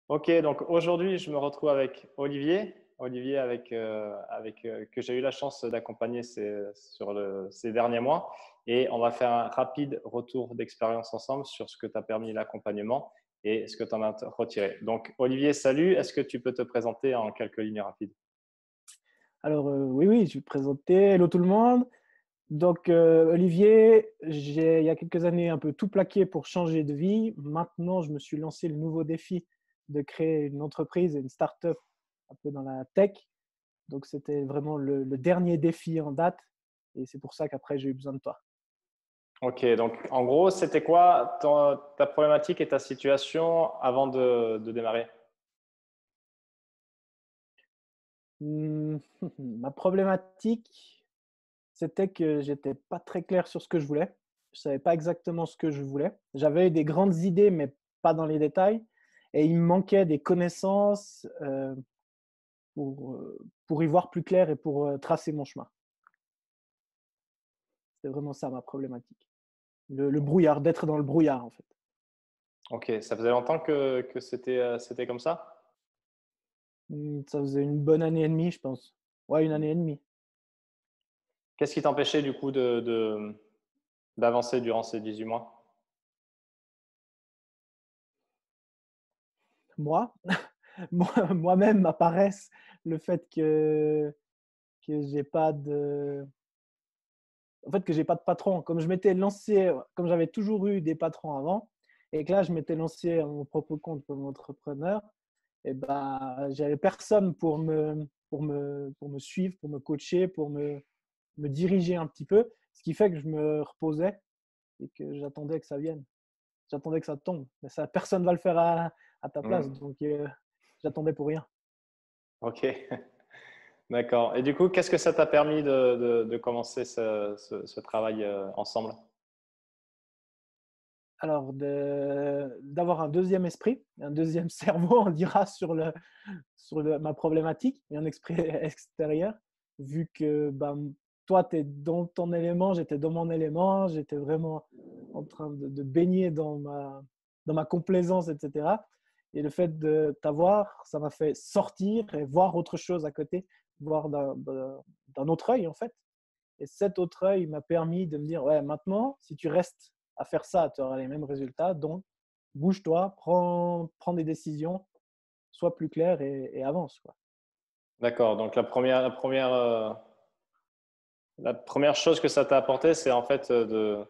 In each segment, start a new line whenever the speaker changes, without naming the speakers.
Ok, donc aujourd'hui, je me retrouve avec Olivier. Olivier que j'ai eu la chance d'accompagner ces derniers mois. Et on va faire un rapide retour d'expérience ensemble sur ce que t'a permis l'accompagnement et ce que tu en as retiré. Donc, Olivier, salut. Est-ce que tu peux te présenter en quelques lignes rapides?
Alors, oui, oui, je vais te présenter. Hello tout le monde. Donc, Olivier, j'ai il y a quelques années un peu tout plaqué pour changer de vie. Maintenant, je me suis lancé le nouveau défi de créer une entreprise et une start-up un peu dans la tech. Donc, c'était vraiment le dernier défi en date et c'est pour ça qu'après j'ai eu besoin de toi.
Ok, donc en gros, c'était quoi ta problématique et ta situation avant de démarrer?
Mmh, ma problématique, c'était que j'étais pas très clair sur ce que je voulais. Je savais pas exactement ce que je voulais. J'avais des grandes idées, mais pas dans les détails et il me manquait des connaissances, pour y voir plus clair et pour, tracer mon chemin. C'était vraiment ça ma problématique. Le brouillard, d'être dans le brouillard, en fait.
Ok, ça faisait longtemps que c'était comme ça?
Ça faisait une bonne année et demie, je pense. Ouais, une année et demie.
Qu'est-ce qui t'empêchait du coup d'avancer durant ces 18 mois?
Moi, moi-même, ma paresse, le fait que j'ai pas de que j'ai pas de patron. Comme je m'étais lancé comme j'avais toujours eu des patrons avant et que là, je m'étais lancé à mon propre compte comme entrepreneur et bah, j'avais personne pour me suivre, pour me coacher, pour me diriger un petit peu. Ce qui fait que je me reposais et que j'attendais que ça vienne. J'attendais que ça tombe. Mais ça, personne va le faire à ta place.
Mmh.
Donc, j'attendais pour rien.
Ok, d'accord. Et du coup, qu'est-ce que ça t'a permis de commencer ce travail ensemble?
Alors, d'avoir un deuxième esprit, un deuxième cerveau, on dira, ma problématique et un esprit extérieur, vu que bah, toi, tu es dans ton élément, j'étais dans mon élément, j'étais vraiment en train de baigner dans ma complaisance, etc. Et le fait de t'avoir, ça m'a fait sortir et voir autre chose à côté, voir d'un autre œil, en fait. Et cet autre œil m'a permis de me dire, ouais, maintenant, si tu restes à faire ça, tu auras les mêmes résultats. Donc, bouge-toi, prends des décisions, sois plus clair et avance, quoi.
D'accord. Donc la première chose que ça t'a apporté, c'est en fait de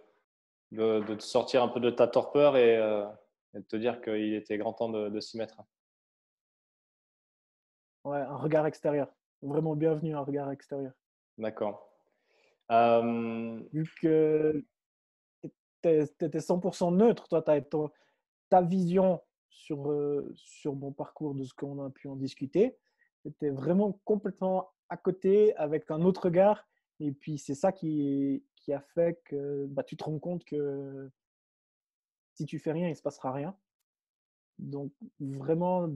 te sortir un peu de ta torpeur et de te dire qu'il était grand temps de s'y mettre.
Ouais, un regard extérieur. Vraiment bienvenu, un regard extérieur.
D'accord.
Vu que tu étais 100% neutre, toi, tu as ta vision sur mon parcours de ce qu'on a pu en discuter. C'était vraiment complètement à côté avec un autre regard. Et puis, c'est ça qui a fait que bah, tu te rends compte que si tu fais rien, il ne se passera rien. Donc, vraiment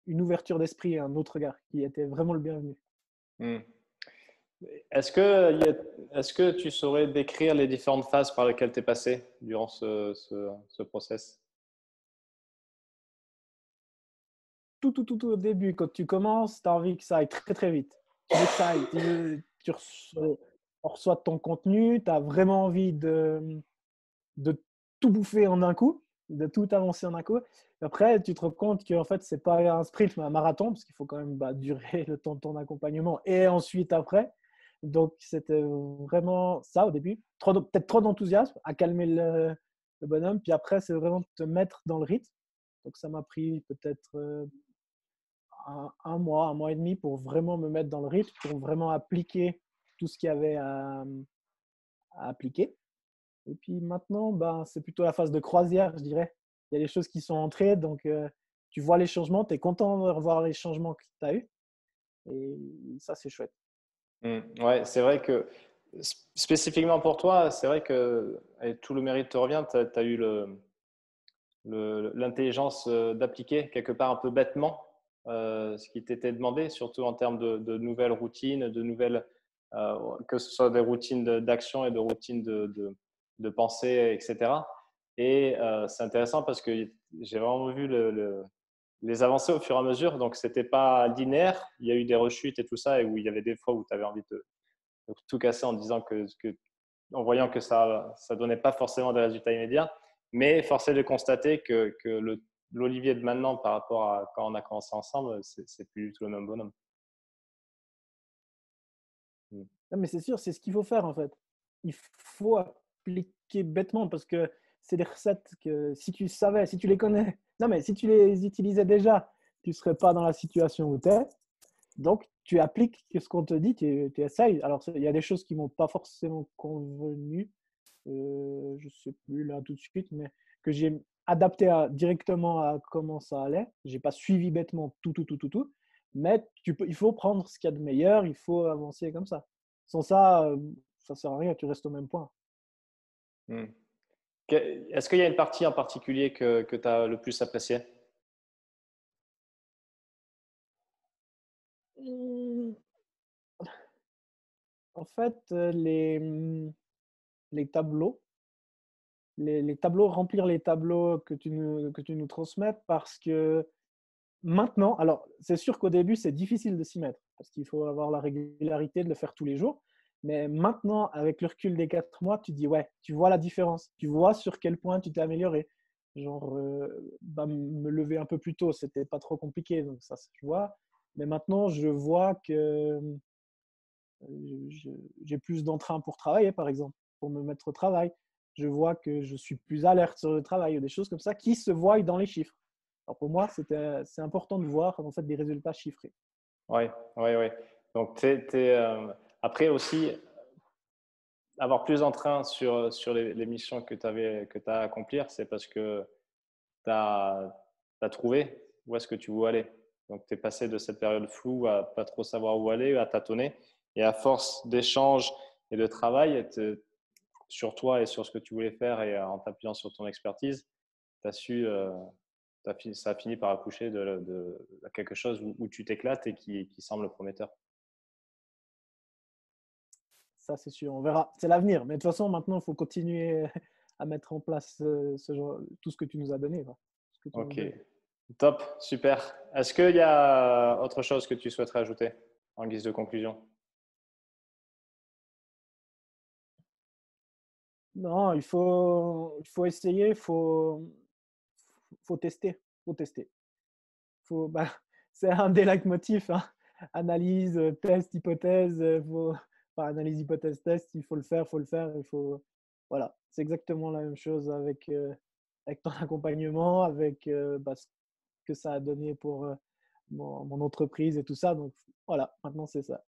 une ouverture d'esprit et un autre regard qui était vraiment le bienvenu.
hmm. Est-ce que tu saurais décrire les différentes phases par lesquelles tu es passé durant ce process?
Tout au début, quand tu commences, tu as envie que ça aille très, très vite. Tu veux que ça aille, on reçoit ton contenu, tu as vraiment envie de tout bouffer en un coup, de tout avancer en un coup. Après, tu te rends compte qu'en fait, c'est pas un sprint, mais un marathon, parce qu'il faut quand même bah, durer le temps de ton accompagnement et ensuite après. Donc, c'était vraiment ça au début. Peut-être trop d'enthousiasme à calmer le bonhomme. Puis après, c'est vraiment te mettre dans le rythme. Donc, ça m'a pris peut-être un mois et demi pour vraiment me mettre dans le rythme, pour vraiment appliquer tout ce qu'il y avait à appliquer. Et puis maintenant, ben, c'est plutôt la phase de croisière, je dirais. Il y a des choses qui sont entrées, donc tu vois les changements, tu es content de revoir les changements que tu as eus. Et ça, c'est chouette.
Ouais, c'est vrai que spécifiquement pour toi, c'est vrai que et tout le mérite te revient. Tu as eu l'intelligence d'appliquer quelque part un peu bêtement ce qui t'était demandé, surtout en termes de nouvelles routines, que ce soit des routines d'action et de routines de pensée, etc. Et c'est intéressant parce que j'ai vraiment vu les avancer au fur et à mesure. Donc, ce n'était pas linéaire. Il y a eu des rechutes et tout ça, et où il y avait des fois où tu avais envie de tout casser en disant en voyant que ça ne donnait pas forcément des résultats immédiats. Mais force est de constater que l'Olivier de maintenant par rapport à quand on a commencé ensemble, c'est plus du tout le même bonhomme.
Non, mais c'est sûr, c'est ce qu'il faut faire en fait. Il faut appliquer bêtement parce que c'est des recettes que si tu savais, si tu les connais, non mais si tu les utilisais déjà, tu ne serais pas dans la situation où tu es. Donc, tu appliques ce qu'on te dit, tu essayes. Alors, il y a des choses qui ne m'ont pas forcément convenu, je ne sais plus là tout de suite, mais que j'ai adapté directement à comment ça allait. Je n'ai pas suivi bêtement tout, mais il faut prendre ce qu'il y a de meilleur, il faut avancer comme ça. Sans ça, ça ne sert à rien, tu restes au même point.
Est-ce qu'il y a une partie en particulier que tu as le plus appréciée?
En fait, les tableaux, les tableaux, remplir les tableaux que tu nous transmets parce que maintenant, alors c'est sûr qu'au début, c'est difficile de s'y mettre parce qu'il faut avoir la régularité de le faire tous les jours. Mais maintenant, avec le recul des 4 mois, tu dis ouais, tu vois la différence. Tu vois sur quel point tu t'es amélioré. Genre, me lever un peu plus tôt, c'était pas trop compliqué, donc ça, je vois. Mais maintenant, je vois que j'ai plus d'entrain pour travailler, par exemple, pour me mettre au travail. Je vois que je suis plus alerte sur le travail, des choses comme ça qui se voient dans les chiffres. Alors pour moi, c'est important de voir en fait des résultats chiffrés.
Oui, oui, oui. Donc, après aussi, avoir plus d'entrain sur les missions que tu as à accomplir, c'est parce que tu as trouvé où est-ce que tu veux aller. Donc, tu es passé de cette période floue à pas trop savoir où aller, à tâtonner. Et à force d'échanges et de travail sur toi et sur ce que tu voulais faire et en t'appuyant sur ton expertise, tu as su, ça a fini par accoucher de quelque chose où tu t'éclates et qui semble prometteur.
Ça, c'est sûr. On verra. C'est l'avenir. Mais de toute façon, maintenant, il faut continuer à mettre en place tout ce que tu nous as donné.
Ok, top, super. Est-ce qu'il y a autre chose que tu souhaiterais ajouter en guise de conclusion?
Non, il faut essayer, faut tester. Faut tester. Bah, c'est un des leitmotifs, hein. Analyse, test, hypothèse, enfin, analyse, hypothèse, test, il faut le faire, voilà. C'est exactement la même chose avec ton accompagnement, avec ce que ça a donné pour mon entreprise et tout ça. Donc voilà, maintenant c'est ça.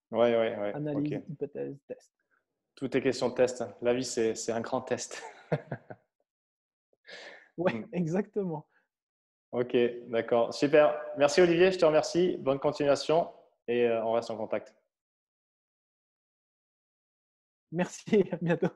Oui, oui, oui. Ok.
Analyse, hypothèse, test.
Tout est question de test. La vie, c'est un grand test.
Ouais, exactement.
Ok, d'accord. Super. Merci Olivier, je te remercie. Bonne continuation et on reste en contact.
Merci, à bientôt.